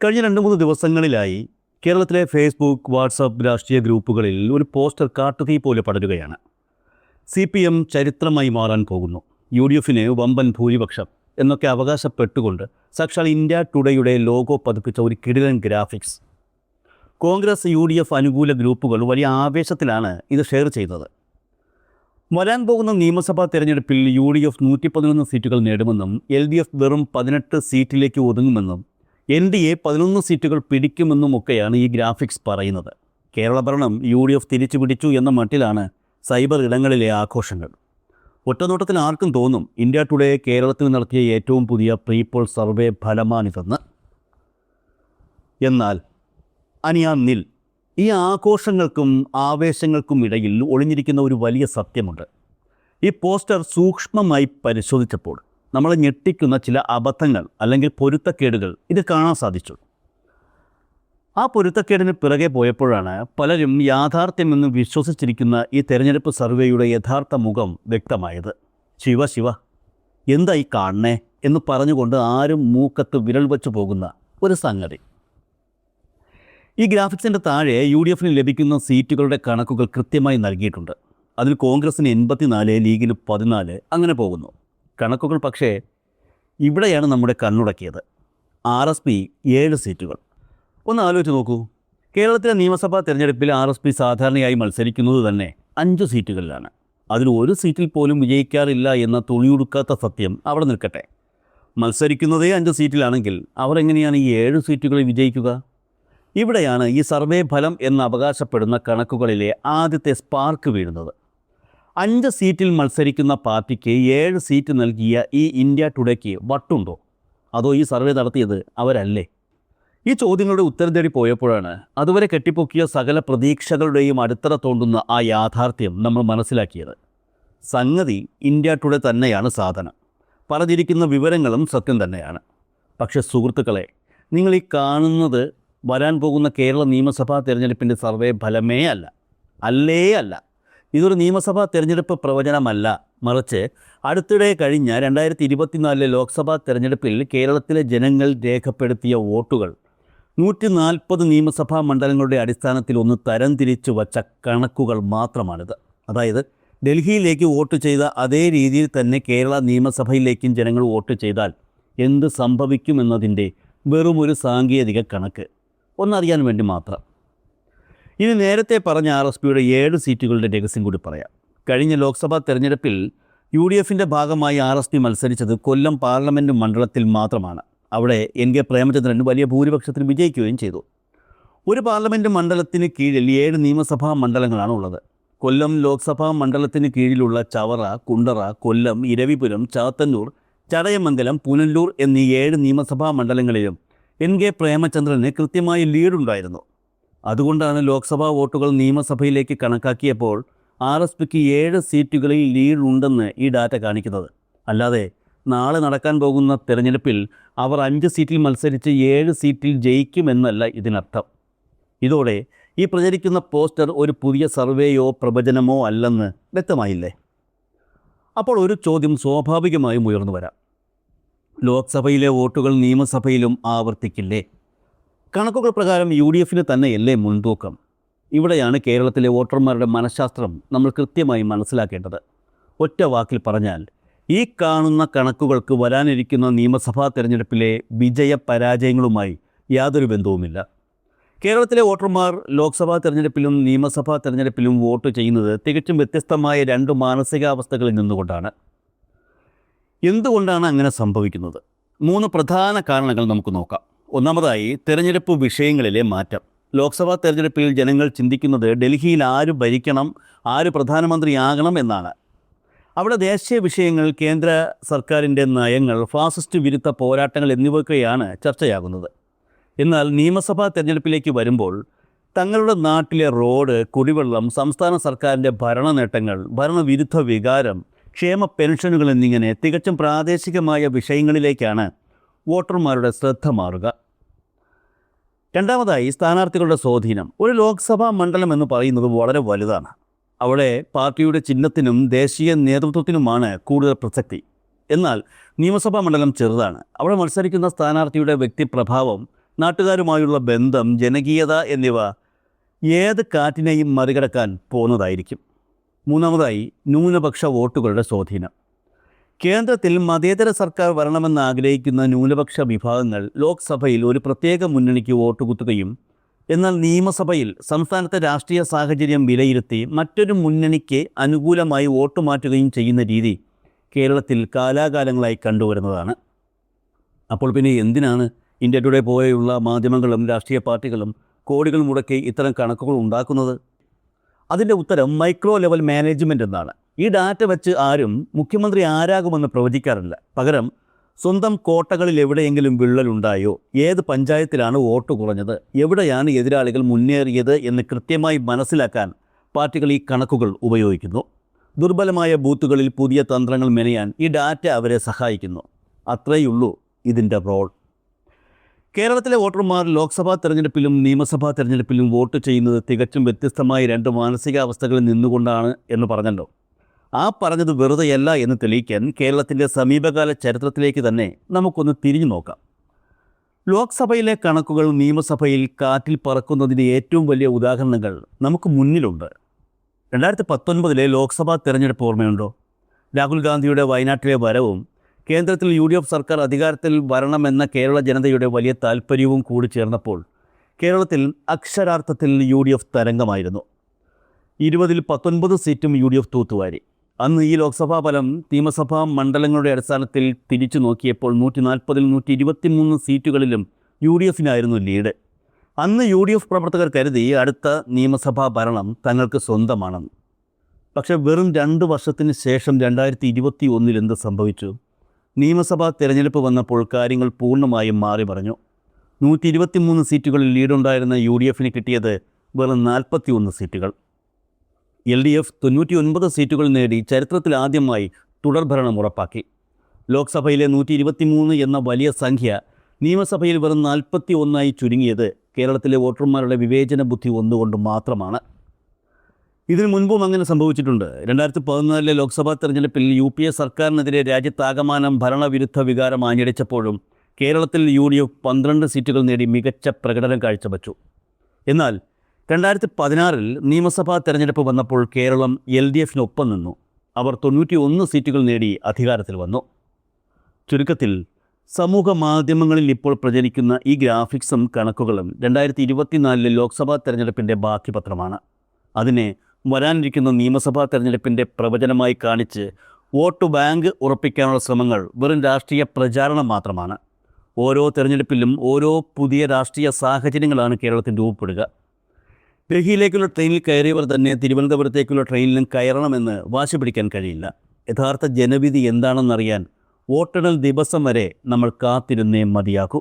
കഴിഞ്ഞ 2-3 ദിവസങ്ങളിലായി കേരളത്തിലെ ഫേസ്ബുക്ക്, വാട്സപ്പ് രാഷ്ട്രീയ ഗ്രൂപ്പുകളിൽ ഒരു പോസ്റ്റർ കാട്ടുതീ പോലെ പടരുകയാണ്. CPM ചരിത്രമായി മാറാൻ പോകുന്നു, UDFന് വമ്പൻ ഭൂരിപക്ഷം എന്നൊക്കെ അവകാശപ്പെട്ടുകൊണ്ട് സാക്ഷാൽ ഇന്ത്യ ടുഡേയുടെ ലോഗോ പതിപ്പിച്ച ഒരു കിടിലൻ ഗ്രാഫിക്സ്. കോൺഗ്രസ് UDF അനുകൂല ഗ്രൂപ്പുകൾ വലിയ ആവേശത്തിലാണ് ഇത് ഷെയർ ചെയ്തത്. വരാൻ പോകുന്ന നിയമസഭാ തെരഞ്ഞെടുപ്പിൽ UDF 111 സീറ്റുകൾ നേടുമെന്നും LDF വെറും 18 സീറ്റിലേക്ക് ഒതുങ്ങുമെന്നും NDA 11 സീറ്റുകൾ പിടിക്കുമെന്നുമൊക്കെയാണ് ഈ ഗ്രാഫിക്സ് പറയുന്നത്. കേരള ഭരണം UDF തിരിച്ചു പിടിച്ചു എന്ന മട്ടിലാണ് സൈബർ ഇടങ്ങളിലെ ആഘോഷങ്ങൾ. ഒറ്റനോട്ടത്തിൽ ആർക്കും തോന്നും ഇന്ത്യ ടുഡേ കേരളത്തിൽ നടത്തിയ ഏറ്റവും പുതിയ പ്രീപോൾ സർവേ ഫലമാണിതെന്ന്. എന്നാൽ അനിയാന്നിൽ ഈ ആഘോഷങ്ങൾക്കും ആവേശങ്ങൾക്കും ഇടയിൽ ഒളിഞ്ഞിരിക്കുന്ന ഒരു വലിയ സത്യമുണ്ട്. ഈ പോസ്റ്റർ സൂക്ഷ്മമായി പരിശോധിച്ചപ്പോൾ നമ്മളെ ഞെട്ടിക്കുന്ന ചില അബദ്ധങ്ങൾ അല്ലെങ്കിൽ പൊരുത്തക്കേടുകൾ ഇത് കാണാൻ സാധിച്ചു. ആ പൊരുത്തക്കേടിന് പിറകെ പോയപ്പോഴാണ് പലരും യാഥാർത്ഥ്യമെന്ന് വിശ്വസിച്ചിരിക്കുന്ന ഈ തെരഞ്ഞെടുപ്പ് സർവേയുടെ യഥാർത്ഥ മുഖം വ്യക്തമായത്. ശിവ എന്തായി കാണണേ എന്ന് പറഞ്ഞുകൊണ്ട് ആരും മൂക്കത്ത് വിരൽ വച്ചു പോകുന്ന ഒരു സംഗതി. ഈ ഗ്രാഫിക്സിൻ്റെ താഴെ UDFന് ലഭിക്കുന്ന സീറ്റുകളുടെ കണക്കുകൾ കൃത്യമായി നൽകിയിട്ടുണ്ട്. അതിൽ കോൺഗ്രസിന് 84, ലീഗിന് 14, അങ്ങനെ പോകുന്നു കണക്കുകൾ. പക്ഷേ ഇവിടെയാണ് നമ്മുടെ കണ്ണുടക്കിയത്. RSP 7 സീറ്റുകൾ. ഒന്ന് ആലോചിച്ച് നോക്കൂ. കേരളത്തിലെ നിയമസഭാ തെരഞ്ഞെടുപ്പിൽ RSP സാധാരണയായി മത്സരിക്കുന്നത് തന്നെ 5 സീറ്റുകളിലാണ്. അതിൽ ഒരു സീറ്റിൽ പോലും വിജയിക്കാറില്ല എന്ന തുണിയുടുക്കാത്ത സത്യം അവിടെ നിൽക്കട്ടെ. മത്സരിക്കുന്നതേ 5 സീറ്റിലാണെങ്കിൽ അവർ എങ്ങനെയാണ് ഈ 7 സീറ്റുകളിൽ വിജയിക്കുക? ഇവിടെയാണ് ഈ സർവേ ഫലം എന്ന് അവകാശപ്പെടുന്ന കണക്കുകളിലെ ആദ്യത്തെ സ്പാർക്ക് വീഴുന്നത്. 5 സീറ്റിൽ മത്സരിക്കുന്ന പാർട്ടിക്ക് 7 സീറ്റ് നൽകിയ ഈ ഇന്ത്യ ടുഡേക്ക് വട്ടുണ്ടോ? അതോ ഈ സർവേ നടത്തിയത് അവരല്ലേ? ഈ ചോദ്യങ്ങളുടെ ഉത്തരം തേടി പോയപ്പോഴാണ് അതുവരെ കെട്ടിപ്പൊക്കിയ സകല പ്രതീക്ഷകളുടെയും അടിത്തറ തോണ്ടുന്ന ആ യാഥാർത്ഥ്യം നമ്മൾ മനസ്സിലാക്കിയത്. സംഗതി ഇന്ത്യ ടുഡേ തന്നെയാണ് സാധനം. പറഞ്ഞിരിക്കുന്ന വിവരങ്ങളും സത്യം തന്നെയാണ്. പക്ഷേ സുഹൃത്തുക്കളെ, നിങ്ങൾ ഈ കാണുന്നത് വരാൻ പോകുന്ന കേരള നിയമസഭാ തെരഞ്ഞെടുപ്പിൻ്റെ സർവേ ഫലമേ അല്ല. ഇതൊരു നിയമസഭാ തെരഞ്ഞെടുപ്പ് പ്രവചനമല്ല. മറിച്ച് അടുത്തിടെ കഴിഞ്ഞ 2024 ലോക്സഭാ തെരഞ്ഞെടുപ്പിൽ കേരളത്തിലെ ജനങ്ങൾ രേഖപ്പെടുത്തിയ വോട്ടുകൾ 140 നിയമസഭാ മണ്ഡലങ്ങളുടെ അടിസ്ഥാനത്തിൽ ഒന്ന് തരംതിരിച്ചു വച്ച കണക്കുകൾ മാത്രമാണിത്. അതായത് ഡൽഹിയിലേക്ക് വോട്ട് ചെയ്ത അതേ രീതിയിൽ തന്നെ കേരള നിയമസഭയിലേക്കും ജനങ്ങൾ വോട്ട് ചെയ്താൽ എന്ത് സംഭവിക്കുമെന്നതിൻ്റെ വെറുമൊരു സാങ്കേതിക കണക്ക്. ഒന്നറിയാൻ വേണ്ടി മാത്രം. ഇനി നേരത്തെ പറഞ്ഞ RSPയുടെ 7 സീറ്റുകളുടെ രഹസ്യം കൂടി പറയാം. കഴിഞ്ഞ ലോക്സഭാ തെരഞ്ഞെടുപ്പിൽ UDFൻ്റെ ഭാഗമായി RSP മത്സരിച്ചത് കൊല്ലം പാർലമെൻറ്റ് മണ്ഡലത്തിൽ മാത്രമാണ്. അവിടെ NK പ്രേമചന്ദ്രൻ വലിയ ഭൂരിപക്ഷത്തിൽ വിജയിക്കുകയും ചെയ്തു. ഒരു പാർലമെൻറ്റ് മണ്ഡലത്തിന് കീഴിൽ 7 നിയമസഭാ മണ്ഡലങ്ങളാണ് ഉള്ളത്. കൊല്ലം ലോക്സഭാ മണ്ഡലത്തിന് കീഴിലുള്ള ചവറ, കുണ്ടറ, കൊല്ലം, ഇരവിപുരം, ചാത്തന്നൂർ, ചടയമംഗലം, പുനലൂർ എന്നീ 7 നിയമസഭാ മണ്ഡലങ്ങളിലും NK പ്രേമചന്ദ്രന് കൃത്യമായ ലീഡുണ്ടായിരുന്നു. അതുകൊണ്ടാണ് ലോക്സഭാ വോട്ടുകൾ നിയമസഭയിലേക്ക് കണക്കാക്കിയപ്പോൾ RSPക്ക് 7 സീറ്റുകളിൽ ലീഡുണ്ടെന്ന് ഈ ഡാറ്റ കാണിക്കുന്നത്. അല്ലാതെ നാളെ നടക്കാൻ പോകുന്ന തെരഞ്ഞെടുപ്പിൽ അവർ 5 സീറ്റിൽ മത്സരിച്ച് 7 സീറ്റിൽ ജയിക്കുമെന്നല്ല ഇതിനർത്ഥം. ഇതോടെ ഈ പ്രചരിക്കുന്ന പോസ്റ്റർ ഒരു പുതിയ സർവേയോ പ്രവചനമോ അല്ലെന്ന് വ്യക്തമായില്ലേ? അപ്പോൾ ഒരു ചോദ്യം സ്വാഭാവികമായും ഉയർന്നു വരാം. ലോക്സഭയിലെ വോട്ടുകൾ നിയമസഭയിലും ആവർത്തിക്കില്ലേ? കണക്കുകൾ പ്രകാരം UDFന് തന്നെയല്ലേ മുൻതൂക്കം? ഇവിടെയാണ് കേരളത്തിലെ വോട്ടർമാരുടെ മനഃശാസ്ത്രം നമ്മൾ കൃത്യമായി മനസ്സിലാക്കേണ്ടത്. ഒറ്റ വാക്കിൽ പറഞ്ഞാൽ, ഈ കാണുന്ന കണക്കുകൾക്ക് വരാനിരിക്കുന്ന നിയമസഭാ തെരഞ്ഞെടുപ്പിലെ വിജയപരാജയങ്ങളുമായി യാതൊരു ബന്ധവുമില്ല. കേരളത്തിലെ വോട്ടർമാർ ലോക്സഭാ തെരഞ്ഞെടുപ്പിലും നിയമസഭാ തെരഞ്ഞെടുപ്പിലും വോട്ട് ചെയ്യുന്നത് തികച്ചും വ്യത്യസ്തമായ 2 മാനസികാവസ്ഥകളിൽ നിന്നുകൊണ്ടാണ്. എന്തുകൊണ്ടാണ് അങ്ങനെ സംഭവിക്കുന്നത്? 3 പ്രധാന കാരണങ്ങൾ നമുക്ക് നോക്കാം. ഒന്നാമതായി, തെരഞ്ഞെടുപ്പ് വിഷയങ്ങളിലെ മാറ്റം. ലോക്സഭാ തെരഞ്ഞെടുപ്പിൽ ജനങ്ങൾ ചിന്തിക്കുന്നത് ഡൽഹിയിൽ ആര് ഭരിക്കണം, ആര് പ്രധാനമന്ത്രിയാകണം എന്നാണ്. അവിടെ ദേശീയ വിഷയങ്ങൾ, കേന്ദ്ര സർക്കാരിൻ്റെ നയങ്ങൾ, ഫാസിസ്റ്റ് വിരുദ്ധ പോരാട്ടങ്ങൾ എന്നിവയൊക്കെയാണ് ചർച്ചയാകുന്നത്. എന്നാൽ നിയമസഭാ തെരഞ്ഞെടുപ്പിലേക്ക് വരുമ്പോൾ തങ്ങളുടെ നാട്ടിലെ റോഡ്, കുടിവെള്ളം, സംസ്ഥാന സർക്കാരിൻ്റെ ഭരണ നേട്ടങ്ങൾ, ഭരണവിരുദ്ധ വികാരം, ക്ഷേമ പെൻഷനുകൾ എന്നിങ്ങനെ തികച്ചും പ്രാദേശികമായ വിഷയങ്ങളിലേക്കാണ് വോട്ടർമാരുടെ ശ്രദ്ധ മാറുക. രണ്ടാമതായി, സ്ഥാനാർത്ഥികളുടെ സ്വാധീനം. ഒരു ലോക്സഭാ മണ്ഡലം എന്ന് പറയുന്നത് വളരെ വലുതാണ്. അവിടെ പാർട്ടിയുടെ ചിഹ്നത്തിനും ദേശീയ നേതൃത്വത്തിനുമാണ് കൂടുതൽ പ്രസക്തി. എന്നാൽ നിയമസഭാ മണ്ഡലം ചെറുതാണ്. അവിടെ മത്സരിക്കുന്ന സ്ഥാനാർത്ഥിയുടെ വ്യക്തിപ്രഭാവം നാട്ടുകാരുമായുള്ള ബന്ധം, ജനകീയത എന്നിവ ഏത് കാറ്റിനെയും മറികടക്കാൻ പോകുന്നതായിരിക്കും. മൂന്നാമതായി, ന്യൂനപക്ഷ വോട്ടുകളുടെ സ്വാധീനം. കേന്ദ്രത്തിൽ മതേതര സർക്കാർ വരണമെന്ന് ആഗ്രഹിക്കുന്ന ന്യൂനപക്ഷ വിഭാഗങ്ങൾ ലോക്സഭയിൽ ഒരു പ്രത്യേക മുന്നണിക്ക് വോട്ട് കുത്തുകയും എന്നാൽ നിയമസഭയിൽ സംസ്ഥാനത്തെ രാഷ്ട്രീയ സാഹചര്യം വിലയിരുത്തി മറ്റൊരു മുന്നണിക്ക് അനുകൂലമായി വോട്ട് മാറ്റുകയും ചെയ്യുന്ന രീതി കേരളത്തിൽ കാലാകാലങ്ങളായി കണ്ടുവരുന്നതാണ്. അപ്പോൾ പിന്നെ എന്തിനാണ് ഇന്ത്യ ടുഡേ പോലെയുള്ള മാധ്യമങ്ങളും രാഷ്ട്രീയ പാർട്ടികളും കോടികൾ മുടക്കി ഇത്തരം കണക്കുകൾ ഉണ്ടാക്കുന്നത്? അതിൻ്റെ ഉത്തരം മൈക്രോ ലെവൽ മാനേജ്മെൻറ്റ് എന്നാണ്. ഈ ഡാറ്റ വെച്ച് ആരും മുഖ്യമന്ത്രി ആരാകുമെന്ന് പ്രവചിക്കാറില്ല. പകരം സ്വന്തം കോട്ടകളിൽ എവിടെയെങ്കിലും വിള്ളലുണ്ടായോ, ഏത് പഞ്ചായത്തിലാണ് വോട്ട് കുറഞ്ഞത്, എവിടെയാണ് എതിരാളികൾ മുന്നേറിയത് എന്ന് കൃത്യമായി മനസ്സിലാക്കാൻ പാർട്ടികൾ ഈ കണക്കുകൾ ഉപയോഗിക്കുന്നു. ദുർബലമായ ബൂത്തുകളിൽ പുതിയ തന്ത്രങ്ങൾ മെനയാൻ ഈ ഡാറ്റ അവരെ സഹായിക്കുന്നു. അത്രയുള്ളൂ ഇതിൻ്റെ റോൾ. കേരളത്തിലെ വോട്ടർമാർ ലോക്സഭാ തെരഞ്ഞെടുപ്പിലും നിയമസഭാ തെരഞ്ഞെടുപ്പിലും വോട്ട് ചെയ്യുന്നത് തികച്ചും വ്യത്യസ്തമായ രണ്ട് മാനസികാവസ്ഥകളിൽ നിന്നുകൊണ്ടാണ് എന്ന് പറഞ്ഞല്ലോ. ആ പറഞ്ഞത് വെറുതെയല്ല എന്ന് തെളിയിക്കാൻ കേരളത്തിൻ്റെ സമീപകാല ചരിത്രത്തിലേക്ക് തന്നെ നമുക്കൊന്ന് തിരിഞ്ഞു നോക്കാം. ലോക്സഭയിലെ കണക്കുകൾ നിയമസഭയിൽ കാറ്റിൽ പറക്കുന്നതിൻ്റെ ഏറ്റവും വലിയ ഉദാഹരണങ്ങൾ നമുക്ക് മുന്നിലുണ്ട്. 2019 ലോക്സഭാ തെരഞ്ഞെടുപ്പ് ഓർമ്മയുണ്ടോ? രാഹുൽ ഗാന്ധിയുടെ വയനാട്ടിലെ വരവും കേന്ദ്രത്തിൽ UDF സർക്കാർ അധികാരത്തിൽ വരണമെന്ന കേരള ജനതയുടെ വലിയ താൽപ്പര്യവും കൂടി ചേർന്നപ്പോൾ കേരളത്തിൽ അക്ഷരാർത്ഥത്തിൽ UDF തരംഗമായിരുന്നു. 20-ൽ 19 സീറ്റും UDF തൂത്തുവാരി. അന്ന് ഈ ലോക്സഭാ ഫലം നിയമസഭാ മണ്ഡലങ്ങളുടെ അടിസ്ഥാനത്തിൽ തിരിച്ചു നോക്കിയപ്പോൾ 140-ൽ 123 സീറ്റുകളിലും UDFനായിരുന്നു ലീഡ്. അന്ന് UDF പ്രവർത്തകർ കരുതി അടുത്ത നിയമസഭാ ഭരണം തങ്ങൾക്ക് സ്വന്തമാണെന്ന്. പക്ഷേ വെറും 2 വർഷത്തിന് ശേഷം 2021 എന്ത് സംഭവിച്ചു? നിയമസഭാ തിരഞ്ഞെടുപ്പ് വന്നപ്പോൾ കാര്യങ്ങൾ പൂർണ്ണമായും മാറി പറഞ്ഞു. 123 സീറ്റുകളിൽ ലീഡുണ്ടായിരുന്ന UDFന് കിട്ടിയത് വെറും 41 സീറ്റുകൾ. LDF 99 സീറ്റുകൾ നേടി ചരിത്രത്തിൽ ആദ്യമായി തുടർഭരണം ഉറപ്പാക്കി. ലോക്സഭയിലെ 123 എന്ന വലിയ സംഖ്യ നിയമസഭയിൽ വെറും 41 ചുരുങ്ങിയത് കേരളത്തിലെ വോട്ടർമാരുടെ വിവേചന ബുദ്ധി ഒന്നുകൊണ്ട് മാത്രമാണ്. ഇതിനു മുൻപും അങ്ങനെ സംഭവിച്ചിട്ടുണ്ട്. 2014 ലോക്സഭാ തെരഞ്ഞെടുപ്പിൽ UPA സർക്കാരിനെതിരെ രാജ്യത്താകമാനം ഭരണവിരുദ്ധ വികാരം ആഞ്ഞടിച്ചപ്പോഴും കേരളത്തിൽ UDF 12 സീറ്റുകൾ നേടി മികച്ച പ്രകടനം കാഴ്ചവെച്ചു. എന്നാൽ 2016 നിയമസഭാ തെരഞ്ഞെടുപ്പ് വന്നപ്പോൾ കേരളം LDFനൊപ്പം നിന്നു. അവർ 91 സീറ്റുകൾ നേടി അധികാരത്തിൽ വന്നു. ചുരുക്കത്തിൽ സമൂഹ മാധ്യമങ്ങളിൽ ഇപ്പോൾ പ്രചരിക്കുന്ന ഈ ഗ്രാഫിക്സും കണക്കുകളും 2024 ലോക്സഭാ തെരഞ്ഞെടുപ്പിൻ്റെ ബാക്കി പത്രമാണ്. അതിനെ വരാനിരിക്കുന്ന നിയമസഭാ തെരഞ്ഞെടുപ്പിൻ്റെ പ്രവചനമായി കാണിച്ച് വോട്ട് ബാങ്ക് ഉറപ്പിക്കാനുള്ള ശ്രമങ്ങൾ വെറും രാഷ്ട്രീയ പ്രചാരണം മാത്രമാണ്. ഓരോ തെരഞ്ഞെടുപ്പിലും ഓരോ പുതിയ രാഷ്ട്രീയ സാഹചര്യങ്ങളാണ് കേരളത്തിൽ രൂപപ്പെടുക. ഡൽഹിയിലേക്കുള്ള ട്രെയിനിൽ കയറിയവർ തന്നെ തിരുവനന്തപുരത്തേക്കുള്ള ട്രെയിനിലും കയറണമെന്ന് വാശി പിടിക്കാൻ കഴിയില്ല. യഥാർത്ഥ ജനവിധി എന്താണെന്നറിയാൻ വോട്ടെണ്ണൽ ദിവസം വരെ നമ്മൾ കാത്തിരുന്നേ മതിയാക്കൂ.